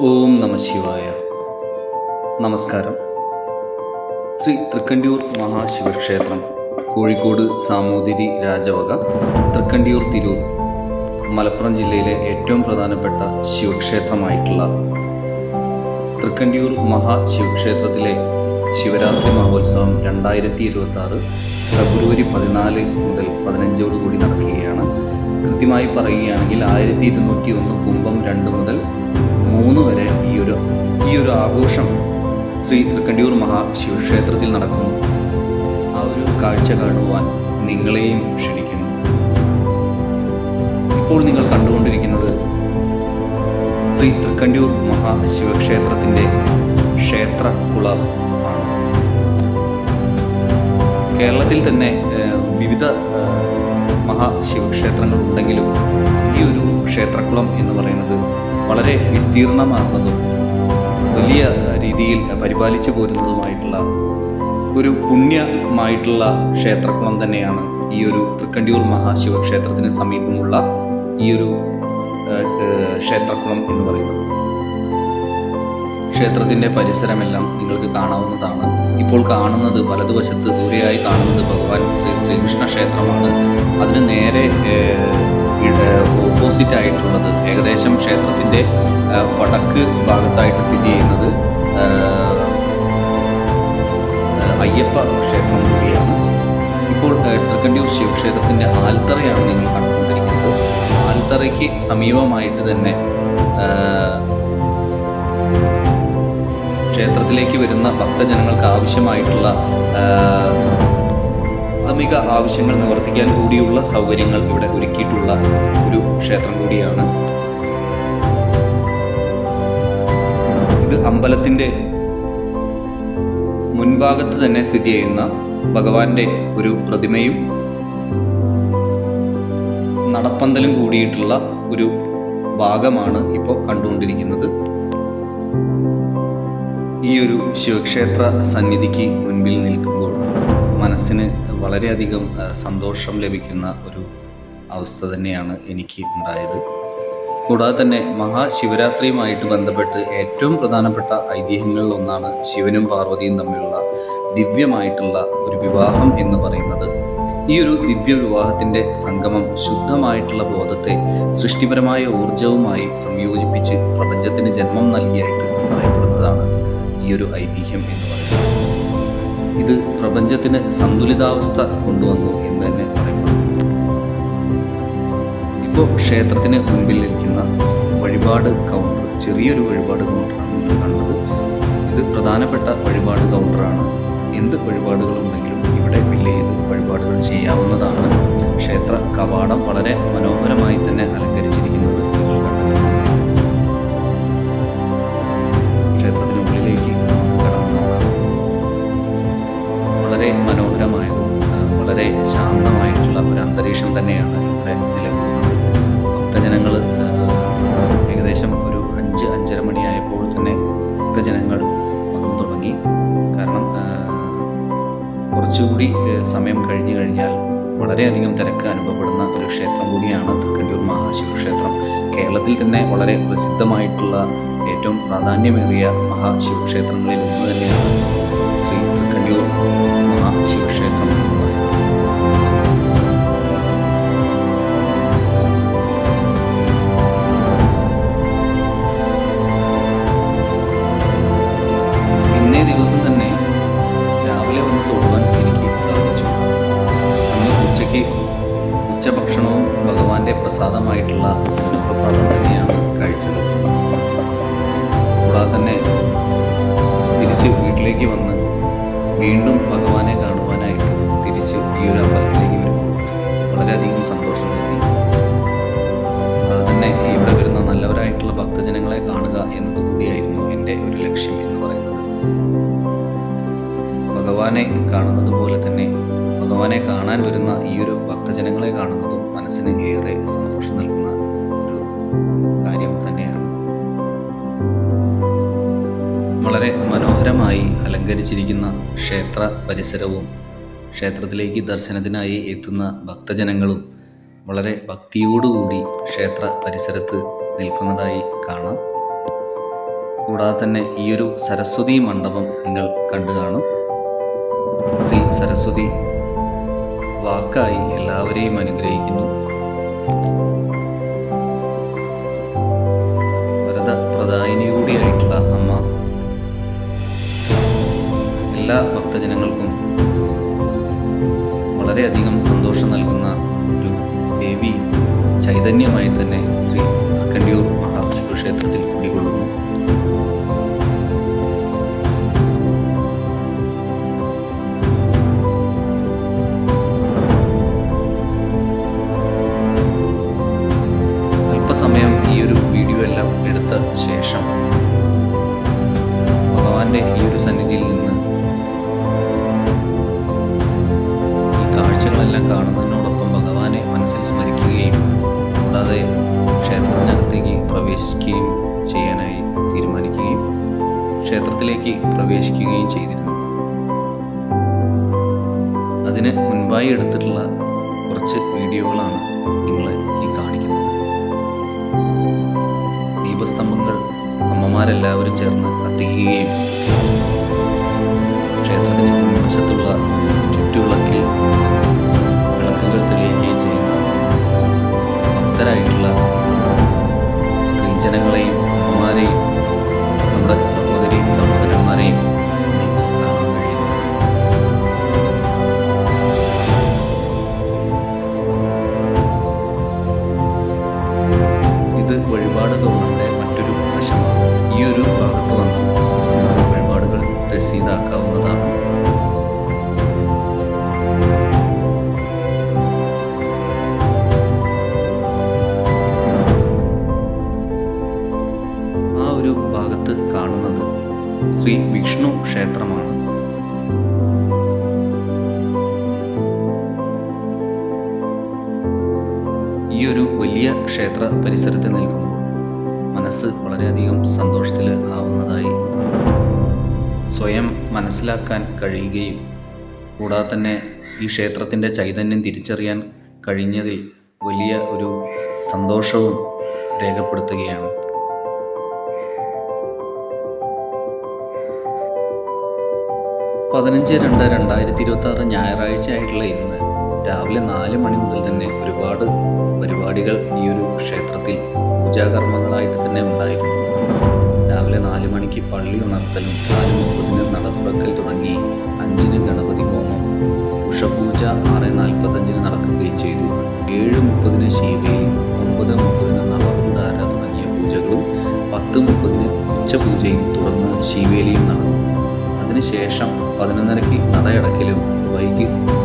ഓം നമ ശിവായ. നമസ്കാരം. ശ്രീ തൃക്കണ്ടിയൂർ മഹാശിവക്ഷേത്രം, കോഴിക്കോട് സാമൂതിരി രാജവക, തൃക്കണ്ടിയൂർ തിരൂർ, മലപ്പുറം ജില്ലയിലെ ഏറ്റവും പ്രധാനപ്പെട്ട ശിവക്ഷേത്രമായിട്ടുള്ള തൃക്കണ്ടിയൂർ മഹാശിവക്ഷേത്രത്തിലെ ശിവരാത്രി മഹോത്സവം 2026 ഫെബ്രുവരി 14 മുതൽ 15 കൂടി നടക്കുകയാണ്. കൃത്യമായി പറയുകയാണെങ്കിൽ 1201 കുംഭം 2 മുതൽ 3 വരെ ഈ ഒരു ആഘോഷം ശ്രീ തൃക്കണ്ടിയൂർ മഹാശിവക്ഷേത്രത്തിൽ നടക്കുന്നു. ആ ഒരു കാഴ്ച കാണുവാൻ നിങ്ങളെയും ക്ഷണിക്കുന്നു. ഇപ്പോൾ നിങ്ങൾ കണ്ടുകൊണ്ടിരിക്കുന്നത് ശ്രീ തൃക്കണ്ടിയൂർ മഹാശിവക്ഷേത്രത്തിൻ്റെ ക്ഷേത്രക്കുളം ആണ്. കേരളത്തിൽ തന്നെ വിവിധ മഹാശിവക്ഷേത്രങ്ങളുണ്ടെങ്കിലും ഈ ഒരു ക്ഷേത്രക്കുളം എന്ന് പറയുന്നത് വളരെ വിസ്തീർണമാർന്നതും വലിയ രീതിയിൽ പരിപാലിച്ചു പോരുന്നതുമായിട്ടുള്ള ഒരു പുണ്യമായിട്ടുള്ള ക്ഷേത്രക്കുളം തന്നെയാണ് ഈ ഒരു തൃക്കണ്ടിയൂർ മഹാശിവക്ഷേത്രത്തിന് സമീപമുള്ള ഈ ഒരു ക്ഷേത്രക്കുളം എന്ന് പറയുന്നത്. ക്ഷേത്രത്തിൻ്റെ പരിസരമെല്ലാം നിങ്ങൾക്ക് കാണാവുന്നതാണ്. ഇപ്പോൾ കാണുന്നത് വലതുവശത്ത് ദൂരെയായി കാണുന്നത് ഭഗവാൻ ശ്രീകൃഷ്ണ ക്ഷേത്രമാണ്. അതിന് നേരെ ഓപ്പോസിറ്റ് ആയിട്ടുള്ളത് ഏകദേശം ക്ഷേത്രത്തിൻ്റെ വടക്ക് ഭാഗത്തായിട്ട് സ്ഥിതി ചെയ്യുന്നത് അയ്യപ്പ ക്ഷേത്രം കൂടിയാണ്. ഇപ്പോൾ തൃക്കണ്ടിയൂർ ശിവക്ഷേത്രത്തിൻ്റെ ആൽത്തറയാണ് നിങ്ങൾ കണ്ടുകൊണ്ടിരിക്കുന്നത്. ആൽത്തറയ്ക്ക് സമീപമായിട്ട് തന്നെ ക്ഷേത്രത്തിലേക്ക് വരുന്ന ഭക്തജനങ്ങൾക്ക് ആവശ്യമായിട്ടുള്ള പ്രാഥമിക ആവശ്യങ്ങൾ നിവർത്തിക്കാൻ കൂടിയുള്ള സൗകര്യങ്ങൾ ഇവിടെ ഒരുക്കിയിട്ടുള്ള ഒരു ക്ഷേത്രം കൂടിയാണ്. ഇത് അമ്പലത്തിൻ്റെ മുൻഭാഗത്ത് തന്നെ സ്ഥിതി ചെയ്യുന്ന ഭഗവാന്റെ ഒരു പ്രതിമയും നടപ്പന്തലും കൂടിയിട്ടുള്ള ഒരു ഭാഗമാണ് ഇപ്പോൾ കണ്ടുകൊണ്ടിരിക്കുന്നത്. ഈ ഒരു ശിവക്ഷേത്ര സന്നിധിക്ക് മുൻപിൽ നിൽക്കുമ്പോൾ മനസ്സിന് വളരെയധികം സന്തോഷം ലഭിക്കുന്ന ഒരു അവസ്ഥ തന്നെയാണ് എനിക്ക് ഉണ്ടായത്. കൂടാതെ തന്നെ മഹാശിവരാത്രിയുമായിട്ട് ബന്ധപ്പെട്ട് ഏറ്റവും പ്രധാനപ്പെട്ട ഐതിഹ്യങ്ങളിൽ ഒന്നാണ് ശിവനും പാർവതിയും തമ്മിലുള്ള ദിവ്യമായിട്ടുള്ള ഒരു വിവാഹം എന്ന് പറയുന്നത്. ഈ ഒരു ദിവ്യ വിവാഹത്തിൻ്റെ സംഗമം ശുദ്ധമായിട്ടുള്ള ബോധത്തെ സൃഷ്ടിപരമായ ഊർജവുമായി സംയോജിപ്പിച്ച് പ്രപഞ്ചത്തിന് ജന്മം നൽകിയായിട്ട് പറയപ്പെടുന്നതാണ് ഈ ഒരു ഐതിഹ്യം എന്ന് പറയുന്നത്. ഇത് പ്രപഞ്ചത്തിന് സന്തുലിതാവസ്ഥ കൊണ്ടുവന്നു എന്ന് തന്നെ പറയപ്പെടുന്നു. ഇപ്പോൾ ക്ഷേത്രത്തിന് മുൻപിൽ ഇരിക്കുന്ന വഴിപാട് കൗണ്ടർ, ചെറിയൊരു വഴിപാട് കൗണ്ടറാണ് നിങ്ങൾ കണ്ടത്. ഇത് പ്രധാനപ്പെട്ട വഴിപാട് കൗണ്ടറാണ്. എന്ത് വഴിപാടുകളുണ്ടെങ്കിലും ഇവിടെ ബില്ല് ചെയ്ത് വഴിപാടുകൾ ചെയ്യാവുന്നതാണ്. ക്ഷേത്ര കവാടം വളരെ മനോഹരമായി തന്നെ അലങ്കരിച്ചിരിക്കുന്നത് നിങ്ങൾ കണ്ടത്. ക്ഷേത്രത്തിനുള്ളിലേക്ക് നമുക്ക് കടന്നു നോക്കാം. വളരെ മനോഹരമായതും വളരെ ശാന്തമായിട്ടുള്ള ഒരു അന്തരീക്ഷം തന്നെയാണ് ഇവിടെ നിലകൊള്ളുന്നത്. ഭക്തജനങ്ങൾ ഏകദേശം ഒരു 5-5:30 മണിയായപ്പോൾ തന്നെ ഭക്തജനങ്ങൾ വന്നു തുടങ്ങി. കാരണം കുറച്ചുകൂടി സമയം കഴിഞ്ഞു കഴിഞ്ഞാൽ വളരെയധികം തിരക്ക് അനുഭവപ്പെടുന്ന ഒരു ക്ഷേത്രം കൂടിയാണ് തൃക്കണ്ടിയൂർ മഹാശിവക്ഷേത്രം. കേരളത്തിൽ തന്നെ വളരെ പ്രസിദ്ധമായിട്ടുള്ള ഏറ്റവും പ്രാധാന്യമേറിയ മഹാശിവക്ഷേത്രങ്ങളിൽ ഒന്ന് തന്നെയാണ് ശ്രീ തൃക്കണ്ടിയൂർ മഹാശിവക്ഷേത്രം എന്ന് പറയുന്നത്. ഇന്നേ ദിവസം തന്നെ രാവിലെ വന്ന് തൊടുവാൻ എനിക്ക് സാധിച്ചു. അന്ന് ഉച്ചഭക്ഷണവും ഭഗവാന്റെ പ്രസാദമായിട്ടുള്ള പ്രസാദം തന്നെയാണ് കഴിച്ചത്. കൂടാതെ തന്നെ തിരിച്ച് വീട്ടിലേക്ക് വന്ന് വീണ്ടും ഭഗവാനെ കാണുവാനായിട്ട് തിരിച്ച് ഈ ഒരു അമ്പലത്തിലേക്ക് വരുമ്പോൾ വളരെയധികം സന്തോഷം തോന്നി. കൂടാതെ തന്നെ ഇവിടെ വരുന്ന നല്ലവരായിട്ടുള്ള ഭക്തജനങ്ങളെ കാണുക എന്നതുകൂടിയായിരുന്നു എൻ്റെ ഒരു ലക്ഷ്യം എന്ന് പറയുന്നത്. ഭഗവാനെ കാണുന്നത് പോലെ തന്നെ ഭഗവാനെ കാണാൻ വരുന്ന ഈ ഒരു ഭക്തജനങ്ങളെ കാണുന്നതും മനസ്സിന് ഏറെ സന്തോഷം നൽകുന്ന ഒരു കാര്യം തന്നെയാണ്. വളരെ മനോഹരമായി അലങ്കരിച്ചിരിക്കുന്ന ക്ഷേത്ര പരിസരവും ക്ഷേത്രത്തിലേക്ക് ദർശനത്തിനായി എത്തുന്ന ഭക്തജനങ്ങളും വളരെ ഭക്തിയോടുകൂടി ക്ഷേത്ര പരിസരത്ത് നിൽക്കുന്നതായി കാണാം. കൂടാതെ തന്നെ ഈ ഒരു സരസ്വതി മണ്ഡപം നിങ്ങൾ കണ്ടു കാണും. ശ്രീ സരസ്വതി വാക്കായി എല്ലാവരെയും അനുഗ്രഹിക്കുന്നു. വരദപ്രദായിനി കൂടിയായിട്ടുള്ള അമ്മ എല്ലാ ഭക്തജനങ്ങൾക്കും വളരെയധികം സന്തോഷം നൽകുന്ന ഒരു ദേവി ചൈതന്യമായി തന്നെ ശ്രീ തൃക്കണ്ടിയൂർ മഹാശിവക്ഷേത്രത്തിൽ കുടികൊള്ളുന്നു. അല്പസമയം ഈ ഒരു വീഡിയോ എല്ലാം എടുത്ത ശേഷം ഭഗവാന്റെ ഈ ഒരു സന്നിധിയിൽ നിന്ന് കാഴ്ചകളെല്ലാം കാണുന്നതിനോടൊപ്പം ഭഗവാനെ മനസ്സിൽ സ്മരിക്കുകയും കൂടാതെ ക്ഷേത്രത്തിനകത്തേക്ക് പ്രവേശിക്കുകയും ചെയ്യാനായി തീരുമാനിക്കുകയും ക്ഷേത്രത്തിലേക്ക് പ്രവേശിക്കുകയും ചെയ്തിരുന്നു. അതിന് മുൻപായി എടുത്തിട്ടുള്ള കുറച്ച് വീഡിയോകളാണ് നിങ്ങൾ ഈ കാണിക്കുന്നത്. ദീപസ്തംഭങ്ങൾ അമ്മമാരെല്ലാവരും ചേർന്ന് കത്തിക്കുകയും ക്ഷേത്രത്തിന് മുൻവശത്തുള്ള ചുറ്റുവിളക്കിൽ വിളക്കുകൾ തെളിയിക്കുകയും ചെയ്യുന്ന ഭക്തരായിട്ടുള്ള സ്ത്രീജനങ്ങളെയും അമ്മമാരെയും നമ്മുടെ സഹോദരി സഹോദരന്മാരെയും കാണാൻ കഴിയുന്നു. ഇത് വഴിപാട് തോന്നേണ്ട മറ്റൊരു വശമാണ്. ഈ ഒരു ഭാഗത്ത് വന്ന് നമുക്ക് വഴിപാടുകൾ രസീതാക്കാവുന്നതാണ്. ഭാഗത്ത് കാണുന്നത് ശ്രീ വിഷ്ണു ക്ഷേത്രമാണ്. ഈ ഒരു വലിയ ക്ഷേത്ര പരിസരത്ത് നിൽക്കുമ്പോൾ മനസ്സ് വളരെയധികം സന്തോഷത്തിൽ ആവുന്നതായി സ്വയം മനസ്സിലാക്കാൻ കഴിയുകയും കൂടാതെ തന്നെ ഈ ക്ഷേത്രത്തിൻ്റെ ചൈതന്യം തിരിച്ചറിയാൻ കഴിഞ്ഞതിൽ വലിയ ഒരു സന്തോഷവും രേഖപ്പെടുത്തുകയാണ്. 15/2/2026 ഞായറാഴ്ച ആയിട്ടുള്ള ഇന്ന് രാവിലെ 4 മണി മുതൽ തന്നെ ഒരുപാട് പരിപാടികൾ ഈ ഒരു ക്ഷേത്രത്തിൽ പൂജാകർമ്മങ്ങളായിട്ട് തന്നെ ഉണ്ടായിരുന്നു. രാവിലെ 4 മണിക്ക് പള്ളി ഉണർത്തലും 4:30 നട തുറക്കൽ തുടങ്ങി 5 ഗണപതി ഹോമം, ഉഷപൂജ 6:45 നടക്കുകയും ചെയ്തു. 7:30 ശീവേലി, 9:30 നവകുന്ധാര തുടങ്ങിയ പൂജകളും 10:30 ഉച്ചപൂജയും തുടർന്ന് ശീവേലിയും നടന്നു. അതിനുശേഷം 11:30 നടയടക്കലും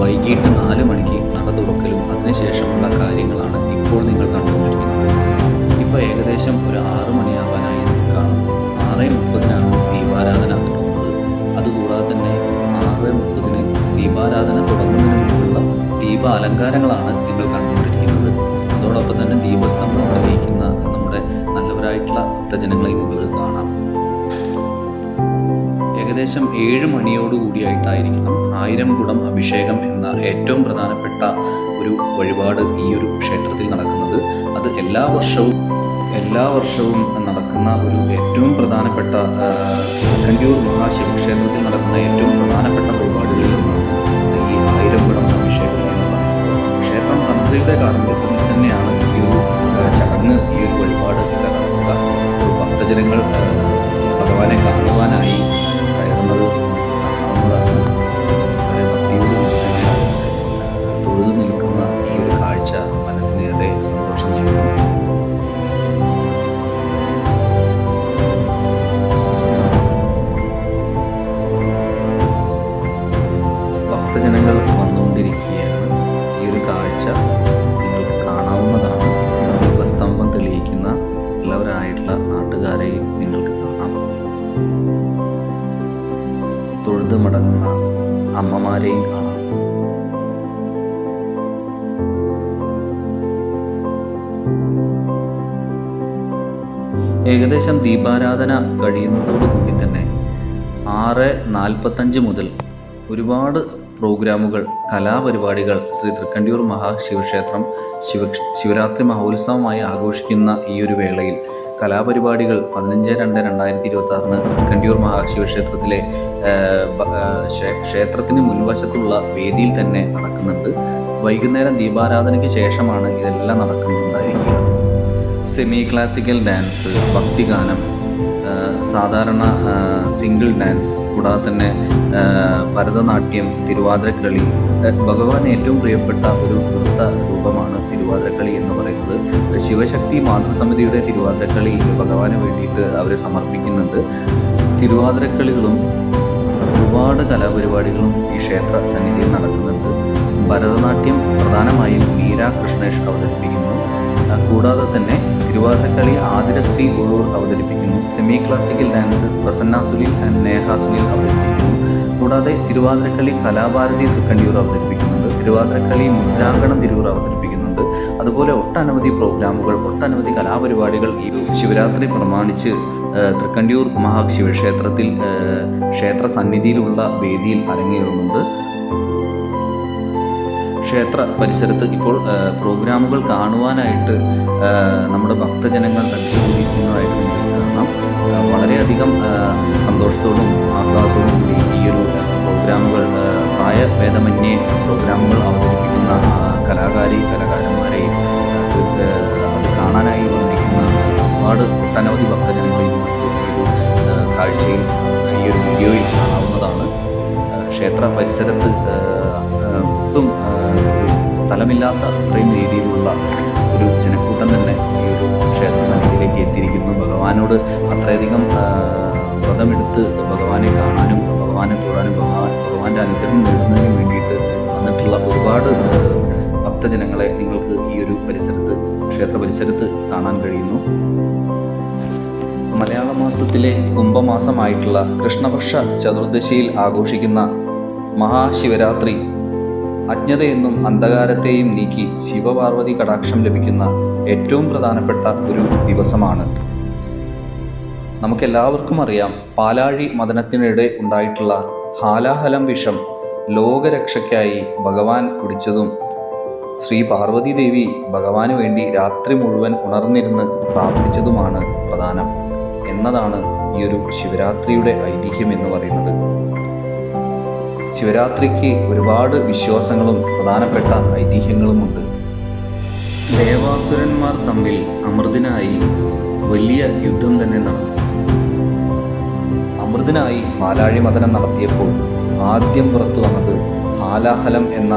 വൈകിട്ട് 4 മണിക്ക് നട തുറക്കലും അതിനുശേഷമുള്ള കാര്യങ്ങളാണ് ഇപ്പോൾ നിങ്ങൾ കണ്ടുകൊണ്ടിരിക്കുന്നത്. ഇപ്പോൾ ഏകദേശം ഒരു 6 മണിയാവാനായി കാണും. 6:30 ദീപാരാധന തുടങ്ങുന്നത്. അതുകൂടാതെ തന്നെ 6:30 ദീപാരാധന തുടങ്ങുന്നതിന് മുമ്പുള്ള ദീപ അലങ്കാരങ്ങളാണ് നിങ്ങൾ കണ്ടുകൊണ്ടിരിക്കുന്നത്. അതോടൊപ്പം തന്നെ ദീപസ്തംഭം തെളിയിക്കുന്ന നമ്മുടെ നല്ലവരായിട്ടുള്ള ഭക്തജനങ്ങളെ നിങ്ങൾക്ക് കാണാം. ഏകദേശം 7 മണിയോടുകൂടിയായിട്ടായിരിക്കണം 1000 കുടം അഭിഷേകം എന്ന ഏറ്റവും പ്രധാനപ്പെട്ട ഒരു വഴിപാട് ഈ ഒരു ക്ഷേത്രത്തിൽ നടക്കുന്നത്. അത് എല്ലാ വർഷവും നടക്കുന്ന ഒരു ഏറ്റവും പ്രധാനപ്പെട്ട തൃക്കണ്ടിയൂർ മഹാശിവക്ഷേത്രത്തിൽ നടക്കുന്ന ഏറ്റവും പ്രധാനപ്പെട്ട വഴിപാടുകളിൽ ഒന്നാണ് ഈ 1000 കുടം അഭിഷേകം എന്ന് പറയുന്നത്. ക്ഷേത്രം തന്ത്രിയുടെ കാർമ്മികത്തിൽ തന്നെയാണ് ഈ ഒരു ചടങ്ങ്, ഈ ഒരു വഴിപാട് നടക്കുക. ഭക്തജനങ്ങൾ ഭഗവാനെ കാണുവാനായി കയറുന്നത് കാണാവുന്നതാണ്. വളരെ ഭക്തിയോടുകൂടി തന്നെ തൊഴുതു നിൽക്കുന്ന ഈ ഒരു കാഴ്ച മനസ്സിനേറെ സന്തോഷം നൽകുന്നു. ഭക്തജനങ്ങൾ വന്നുകൊണ്ടിരിക്കുകയാണ്. ഈ ഒരു കാഴ്ച നിങ്ങൾക്ക് കാണാവുന്നതാണ്. ദീപസ്തംഭം തെളിയിക്കുന്ന എല്ലാവരായിട്ടുള്ള നാട്ടുകാരെയും നിങ്ങൾക്ക് കാണാം. തൊഴുത് മടങ്ങുന്ന അമ്മമാരെയും കാണാം. ഏകദേശം ദീപാരാധന കഴിയുന്നതോടുകൂടി തന്നെ 6:45 മുതൽ ഒരുപാട് പ്രോഗ്രാമുകൾ, കലാപരിപാടികൾ ശ്രീ തൃക്കണ്ടിയൂർ മഹാശിവക്ഷേത്രം ശിവരാത്രി മഹോത്സവമായി ആഘോഷിക്കുന്ന ഈ ഒരു വേളയിൽ കലാപരിപാടികൾ 15/2/2026 തൃക്കണ്ടിയൂർ മഹാശിവക്ഷേത്രത്തിലെ ക്ഷേത്രത്തിന് മുൻവശത്തുള്ള വേദിയിൽ തന്നെ നടക്കുന്നുണ്ട്. വൈകുന്നേരം ദീപാരാധനയ്ക്ക് ശേഷമാണ് ഇതെല്ലാം നടക്കുന്നുണ്ടായിരിക്കുക. സെമി ക്ലാസിക്കൽ ഡാൻസ്, ഭക്തിഗാനം, സാധാരണ സിംഗിൾ ഡാൻസ്, കൂടാതെ തന്നെ ഭരതനാട്യം, തിരുവാതിരക്കളി. ഭഗവാൻ ഏറ്റവും പ്രിയപ്പെട്ട ഒരു നൃത്ത രൂപമാണ് തിരുവാതിരക്കളി എന്ന് പറയുന്നത്. ശിവശക്തി മാതൃസമിതിയുടെ തിരുവാതിരക്കളി ഭഗവാന് വേണ്ടിയിട്ട് അവർ സമർപ്പിക്കുന്നുണ്ട്. തിരുവാതിരക്കളികളും ഒരുപാട് കലാപരിപാടികളും ഈ ക്ഷേത്ര സന്നിധിയിൽ നടക്കുന്നുണ്ട്. ഭരതനാട്യം പ്രധാനമായും മീര കൃഷ്ണേഷ് അവതരിപ്പിക്കുന്നു. കൂടാതെ തന്നെ തിരുവാതിരക്കളി ആതിരശ്രീ ഉള്ളൂർ അവതരിപ്പിക്കുന്നു. Semi classical dance Prasanna Sunil and Neha Sunil അവതരിപ്പിക്കുന്നു. കൂടാതെ തിരുവാതിരക്കളി കലാഭാരതി തൃക്കണ്ടിയൂർ അവതരിപ്പിക്കുന്നുണ്ട്. തിരുവാതിരക്കളി മുദ്രാങ്കണം തിരൂർ അവതരിപ്പിക്കുന്നുണ്ട്. അതുപോലെ ഒട്ടനവധി പ്രോഗ്രാമുകൾ, ഒട്ടനവധി കലാപരിപാടികൾ ഈ ശിവരാത്രി പ്രമാണിച്ച് തൃക്കണ്ടിയൂർ മഹാശിവക്ഷേത്രത്തിൽ ക്ഷേത്ര സന്നിധിയിലുള്ള വേദിയിൽ അരങ്ങേറുന്നുണ്ട്. ക്ഷേത്ര പരിസരത്ത് ഇപ്പോൾ പ്രോഗ്രാമുകൾ കാണുവാനായിട്ട് നമ്മുടെ ഭക്തജനങ്ങൾ തടിച്ചുകൂടിയിരിക്കുന്നതായിട്ട് കാണാം. വളരെയധികം സന്തോഷത്തോടും ആഹ്ലാദത്തോടും കൂടി ഈ ഒരു പ്രോഗ്രാമുകൾ പ്രായഭേദമന്യേ പ്രോഗ്രാമുകൾ അവതരിപ്പിക്കുന്ന കലാകാരന്മാരെയും അത് കാണാനായി വന്നിരിക്കുന്ന ഒരുപാട് ഒട്ടനവധി ഭക്തജനങ്ങളെയും ഈ ഒരു കാഴ്ചയിൽ, ഈ ഒരു വീഡിയോയിൽ കാണാവുന്നതാണ്. ക്ഷേത്ര പരിസരത്ത് ഒട്ടും സ്ഥലമില്ലാത്ത അത്രയും രീതിയിലുള്ള ഒരു ജനക്കൂട്ടം തന്നെ ഈ ഒരു ക്ഷേത്ര സന്നിധിയിലേക്ക് എത്തിയിരിക്കുന്നു. ഭഗവാനോട് അത്രയധികം വ്രതമെടുത്ത് ഭഗവാനെ കാണാനും ഭഗവാനെ തൊഴാനും ഭഗവാന്റെ അനുഗ്രഹം നേടുന്നതിനും വേണ്ടിയിട്ട് വന്നിട്ടുള്ള ഒരുപാട് ഭക്തജനങ്ങളെ നിങ്ങൾക്ക് ഈ ഒരു ക്ഷേത്ര പരിസരത്ത് കാണാൻ കഴിയുന്നു. മലയാള മാസത്തിലെ കുംഭമാസമായിട്ടുള്ള കൃഷ്ണപക്ഷ ചതുർദശിയിൽ ആഘോഷിക്കുന്ന മഹാശിവരാത്രി അജ്ഞതയെന്നും അന്ധകാരത്തെയും നീക്കി ശിവപാർവതി കടാക്ഷം ലഭിക്കുന്ന ഏറ്റവും പ്രധാനപ്പെട്ട ഒരു ദിവസമാണ്. നമുക്കെല്ലാവർക്കും അറിയാം, പാലാഴി മദനത്തിനിടെ ഉണ്ടായിട്ടുള്ള ഹാലാഹലം വിഷം ലോകരക്ഷയ്ക്കായി ഭഗവാൻ കുടിച്ചതും ശ്രീ പാർവതി ദേവി ഭഗവാന് വേണ്ടി രാത്രി മുഴുവൻ ഉണർന്നിരുന്ന് പ്രാർത്ഥിച്ചതുമാണ് പ്രധാനം എന്നതാണ് ഈ ഒരു ശിവരാത്രിയുടെ ഐതിഹ്യം എന്ന് പറയുന്നത്. ശിവരാത്രിക്ക് ഒരുപാട് വിശ്വാസങ്ങളും പ്രധാനപ്പെട്ട ഐതിഹ്യങ്ങളുമുണ്ട്. ദേവാസുരന്മാർ തമ്മിൽ അമൃതിനായി വലിയ യുദ്ധം തന്നെ നടന്നു. അമൃതിനായി പാലാഴി മദനം നടത്തിയപ്പോൾ ആദ്യം പുറത്തു വന്നത് ഹാലാഹലം എന്ന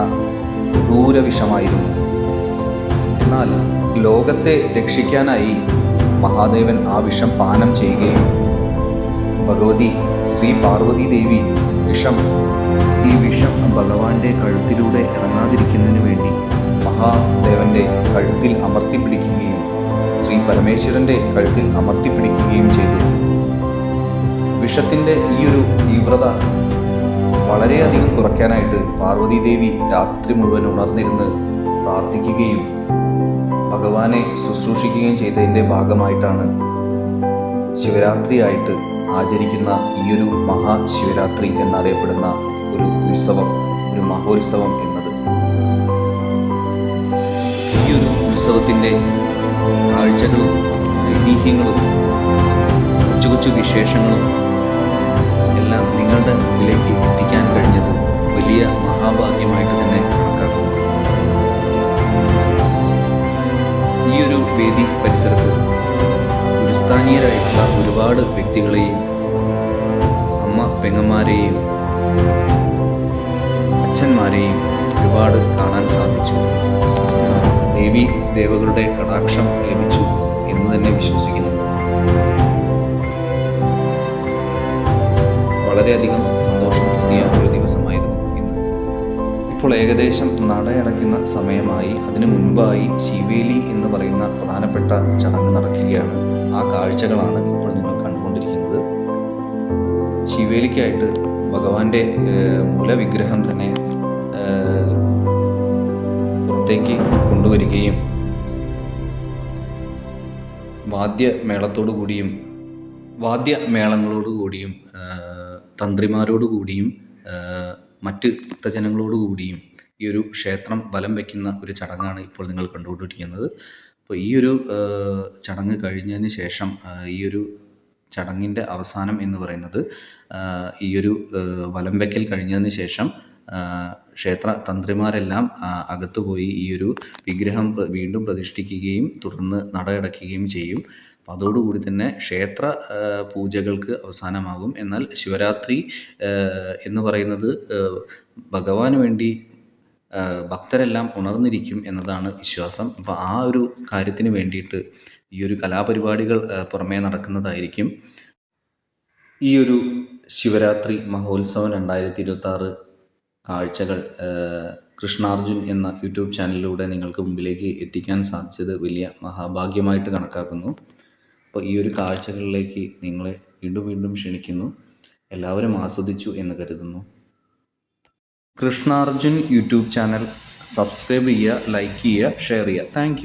കൊടൂരവിഷമായിരുന്നു. എന്നാൽ ലോകത്തെ രക്ഷിക്കാനായി മഹാദേവൻ ആ വിഷം പാനം ചെയ്യുകയും ഭഗവതി ശ്രീ പാർവതി ദേവി ഈ വിഷം ഭഗവാന്റെ കഴുത്തിലൂടെ ഇറങ്ങാതിരിക്കുന്നതിന് വേണ്ടി മഹാദേവന്റെ കഴുത്തിൽ അമർത്തിപ്പിടിക്കുകയും ശ്രീ പരമേശ്വരന്റെ കഴുത്തിൽ അമർത്തിപ്പിടിക്കുകയും ചെയ്തു. വിഷത്തിൻ്റെ ഈ ഒരു തീവ്രത വളരെയധികം കുറയ്ക്കാനായിട്ട് പാർവതി ദേവി രാത്രി മുഴുവൻ ഉണർന്നിരുന്ന് പ്രാർത്ഥിക്കുകയും ഭഗവാനെ ശുശ്രൂഷിക്കുകയും ചെയ്തതിൻ്റെ ഭാഗമായിട്ടാണ് ശിവരാത്രിയായിട്ട് ആചരിക്കുന്ന ഈ ഒരു മഹാശിവരാത്രി എന്നറിയപ്പെടുന്ന ഒരു ഉത്സവം, ഒരു മഹോത്സവം എന്നത്. ഈ ഒരു ഉത്സവത്തിൻ്റെ കാഴ്ചകളും ഐതിഹ്യങ്ങളും കൊച്ചു കൊച്ചു വിശേഷങ്ങളും എല്ലാം നിങ്ങളുടെ മുമ്പിലേക്ക് എത്തിക്കാൻ കഴിഞ്ഞത് വലിയ മഹാഭാഗ്യമായിട്ട് തന്നെ കണക്കാക്കുന്നു. ഈ ഒരു വേദി പരിസരത്ത് ഗുരുസ്ഥാനീയരായിട്ടുള്ള ഒരുപാട് വ്യക്തികളെയും അമ്മ പെങ്ങന്മാരെയും അച്ഛന്മാരെയും ഒരുപാട് കാണാൻ സാധിച്ചു. ദേവി ദേവകളുടെ കടാക്ഷം ലഭിച്ചു എന്ന് തന്നെ വിശ്വസിക്കുന്നു. വളരെയധികം സന്തോഷം തോന്നിയ ഒരു ദിവസമായിരുന്നു ഇന്ന്. ഇപ്പോൾ ഏകദേശം നടയടയ്ക്കുന്ന സമയമായി. അതിനു മുൻപായി ശിവേലി എന്ന് പറയുന്ന പ്രധാനപ്പെട്ട ചടങ്ങ് നടക്കുകയാണ്. ആ കാഴ്ചകളാണ് ഇപ്പോൾ നിങ്ങൾ കണ്ടുകൊണ്ടിരിക്കുന്നത്. ശിവേലിക്കായിട്ട് ഭഗവാന്റെ മൂലവിഗ്രഹം തന്നെ പുറത്തേക്ക് കൊണ്ടുവരികയും വാദ്യമേളങ്ങളോടുകൂടിയും തന്ത്രിമാരോടുകൂടിയും മറ്റ് ഭക്തജനങ്ങളോടുകൂടിയും ഈ ഒരു ക്ഷേത്രം വലം വയ്ക്കുന്ന ഒരു ചടങ്ങാണ് ഇപ്പോൾ നിങ്ങൾ കണ്ടുകൊണ്ടിരിക്കുന്നത്. അപ്പോൾ ഈ ഒരു ചടങ്ങ് കഴിഞ്ഞതിന് ശേഷം ഈ ഒരു ചടങ്ങിൻ്റെ അവസാനം എന്ന് പറയുന്നത് ഈ ഒരു വലം വയ്ക്കൽ കഴിഞ്ഞതിന് ശേഷം ക്ഷേത്ര തന്ത്രിമാരെല്ലാം അകത്തു പോയി ഈ ഒരു വിഗ്രഹം വീണ്ടും പ്രതിഷ്ഠിക്കുകയും തുടർന്ന് നട അടയ്ക്കുകയും ചെയ്യും. അപ്പോൾ അതോടുകൂടി തന്നെ ക്ഷേത്ര പൂജകൾക്ക് അവസാനമാകും. എന്നാൽ ശിവരാത്രി എന്ന് പറയുന്നത് ഭഗവാന് വേണ്ടി ഭക്തരെല്ലാം ഉണർന്നിരിക്കും എന്നതാണ് വിശ്വാസം. അപ്പോൾ ആ ഒരു കാര്യത്തിന് വേണ്ടിയിട്ട് ഈ ഒരു കലാപരിപാടികൾ പുറമേ നടക്കുന്നതായിരിക്കും. ഈ ഒരു ശിവരാത്രി മഹോത്സവം 2026 കാഴ്ചകൾ കൃഷ്ണാർജുൻ എന്ന യൂട്യൂബ് ചാനലിലൂടെ നിങ്ങൾക്ക് മുമ്പിലേക്ക് എത്തിക്കാൻ സാധിച്ചത് വലിയ മഹാഭാഗ്യമായിട്ട് കണക്കാക്കുന്നു. അപ്പോൾ ഈ ഒരു കാഴ്ചകളിലേക്ക് നിങ്ങളെ വീണ്ടും വീണ്ടും ക്ഷണിക്കുന്നു. എല്ലാവരും ആസ്വദിച്ചു എന്ന് കരുതുന്നു. കൃഷ്ണാർജുൻ യൂട്യൂബ് ചാനൽ സബ്സ്ക്രൈബ് ചെയ്യുക, ലൈക്ക് ചെയ്യുക, ഷെയർ ചെയ്യുക. താങ്ക്